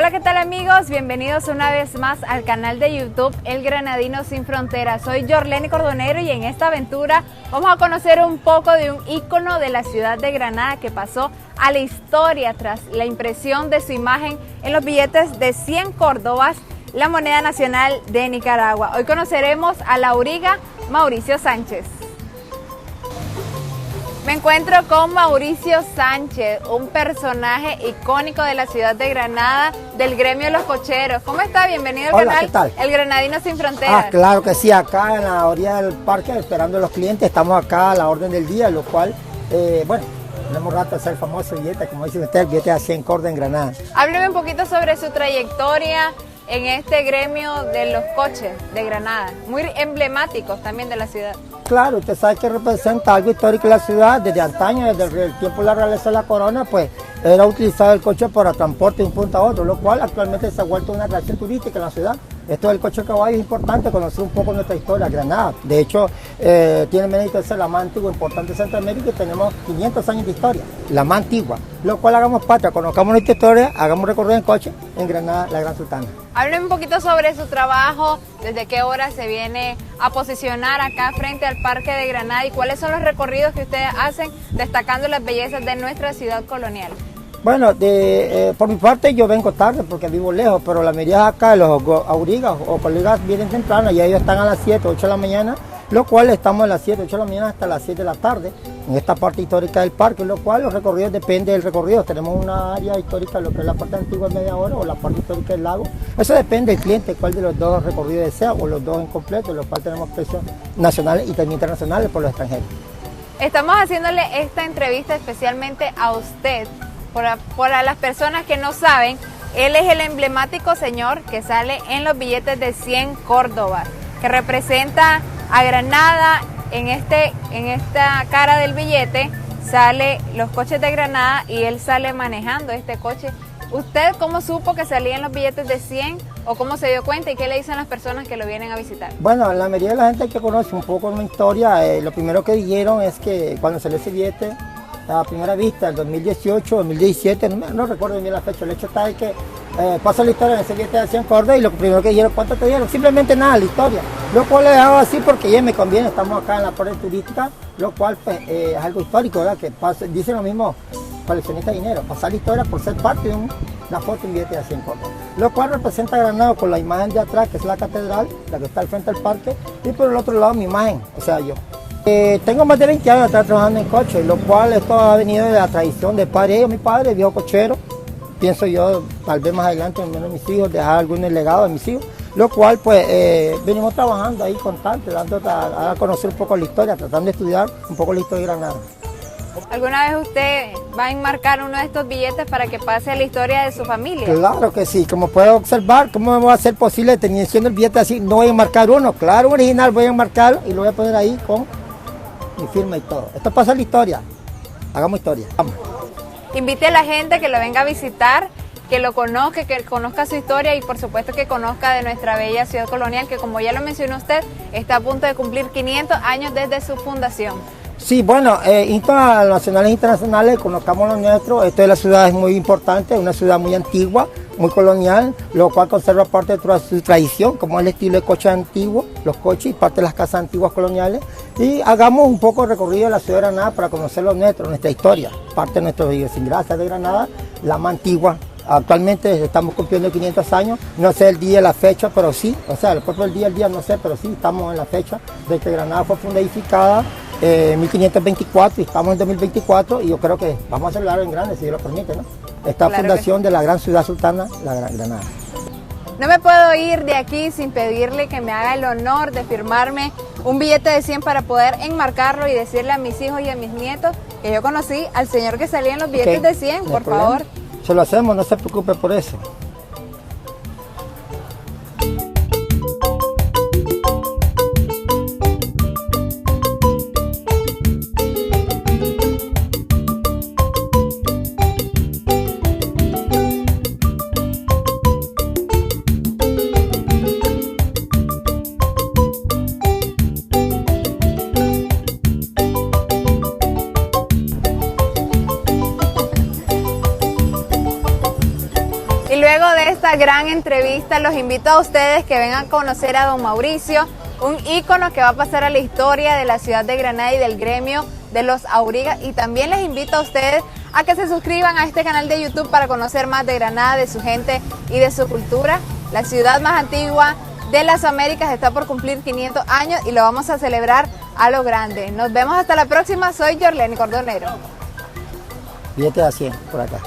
Hola, ¿qué tal amigos? Bienvenidos una vez más al canal de YouTube El Granadino Sin Fronteras. Soy Yorleni Cordonero y en esta aventura vamos a conocer un poco de un ícono de la ciudad de Granada que pasó a la historia tras la impresión de su imagen en los billetes de 100 córdobas, la moneda nacional de Nicaragua. Hoy conoceremos al auriga Mauricio Sánchez. Me encuentro con Mauricio Sánchez, un personaje icónico de la ciudad de Granada, del gremio de los cocheros. ¿Cómo está? Bienvenido al canal ¿Qué tal? El Granadino Sin Fronteras. Claro que sí, acá en la orilla del parque esperando a los clientes, estamos acá a la orden del día, lo cual, tenemos rato de hacer el famoso billete, como dice usted, el billete de 100 córdobas en Granada. Hábleme un poquito sobre su trayectoria en este gremio de los coches de Granada, muy emblemáticos también de la ciudad. Claro, usted sabe que representa algo histórico de la ciudad, desde antaño, desde el tiempo de la realeza de la corona, pues era utilizado el coche para transporte de un punto a otro, lo cual actualmente se ha vuelto una atracción turística en la ciudad. Esto del coche de caballo es importante conocer un poco nuestra historia, Granada. De hecho, tiene mérito de ser la más antigua importante de Centroamérica y tenemos 500 años de historia, la más antigua. Lo cual hagamos patria, conozcamos nuestra historia, hagamos un recorrido en coche en Granada, la Gran Sultana. Hábleme un poquito sobre su trabajo, desde qué hora se viene a posicionar acá frente al Parque de Granada y cuáles son los recorridos que ustedes hacen destacando las bellezas de nuestra ciudad colonial. Bueno, por mi parte yo vengo tarde porque vivo lejos, pero la mayoría de acá, los aurigas o colegas vienen temprano y ellos están a las 7, 8 de la mañana, lo cual estamos a las 7, 8 de la mañana hasta las 7 de la tarde en esta parte histórica del parque, lo cual los recorridos depende del recorrido. Tenemos una área histórica, lo que es la parte antigua de media hora o la parte histórica del lago. Eso depende del cliente, cuál de los dos recorridos desea o los dos en completo, los cuales tenemos precios nacionales y también internacionales por los extranjeros. Estamos haciéndole esta entrevista especialmente a usted, por las personas que no saben, él es el emblemático señor que sale en los billetes de 100 córdobas, que representa a Granada. En esta cara del billete sale los coches de Granada y él sale manejando este coche. ¿Usted cómo supo que salía en los billetes de 100 o cómo se dio cuenta y qué le dicen las personas que lo vienen a visitar? Bueno, la mayoría de la gente que conoce un poco mi historia, lo primero que dijeron es que cuando salió ese billete, a primera vista, el 2018, 2017, no recuerdo bien la fecha, el hecho está de que pasa la historia en ese billete de 100 córdobas y lo primero que dijeron, ¿cuánto te dieron? Simplemente nada, la historia. Lo cual le dejaba así porque ya me conviene, estamos acá en la parte turística, lo cual pues, es algo histórico, ¿verdad? Que dicen lo mismo coleccionistas de dinero, pasar la historia por ser parte de una foto en billete de 100 córdobas. Lo cual representa a Granada con la imagen de atrás, que es la catedral, la que está al frente del parque, y por el otro lado mi imagen, o sea, yo. Tengo más de 20 años de estar trabajando en coche, lo cual esto ha venido de la tradición de padre. Mi padre, viejo cochero, pienso yo, tal vez más adelante, en menos mis hijos, dejar algún legado de mis hijos, lo cual pues venimos trabajando ahí constante, dando a conocer un poco la historia, tratando de estudiar un poco la historia de Granada. ¿Alguna vez usted va a enmarcar uno de estos billetes para que pase a la historia de su familia? Claro que sí, como puedo observar, ¿cómo me va a ser posible teniendo el billete así? No voy a enmarcar uno, claro, original, voy a enmarcarlo y lo voy a poner ahí con mi firma y todo. Esto pasa en la historia. Hagamos historia. Vamos. Invite a la gente que lo venga a visitar, que lo conozca, que conozca su historia y por supuesto que conozca de nuestra bella ciudad colonial, que como ya lo mencionó usted, está a punto de cumplir 500 años desde su fundación. Sí, bueno, nacionales e internacionales, conozcamos lo nuestro. Esta de la ciudad es muy importante, es una ciudad muy antigua, muy colonial, lo cual conserva parte de toda su tradición, como el estilo de coche antiguo, los coches y parte de las casas antiguas coloniales. Y hagamos un poco de recorrido de la ciudad de Granada para conocer lo nuestro, nuestra historia, parte de nuestra idiosincrasia de Granada, la más antigua. Actualmente estamos cumpliendo 500 años, no sé el día, la fecha, pero sí, o sea, el propio día no sé, pero sí, estamos en la fecha de que Granada fue fundadificada en 1524 y estamos en 2024 y yo creo que vamos a celebrar en grande, si Dios lo permite, ¿no? Esta claro fundación de la gran ciudad sultana, la Gran Granada. No me puedo ir de aquí sin pedirle que me haga el honor de firmarme un billete de 100 para poder enmarcarlo y decirle a mis hijos y a mis nietos que yo conocí al señor que salía en los billetes de 100, por favor. Se lo hacemos, no se preocupe por eso. luego de esta gran entrevista, los invito a ustedes que vengan a conocer a don Mauricio, un ícono que va a pasar a la historia de la ciudad de Granada y del gremio de los aurigas. Y también les invito a ustedes a que se suscriban a este canal de YouTube para conocer más de Granada, de su gente y de su cultura. La ciudad más antigua de las Américas está por cumplir 500 años y lo vamos a celebrar a lo grande. Nos vemos hasta la próxima. Soy Yorleni Cordonero. Billete a 100 por acá.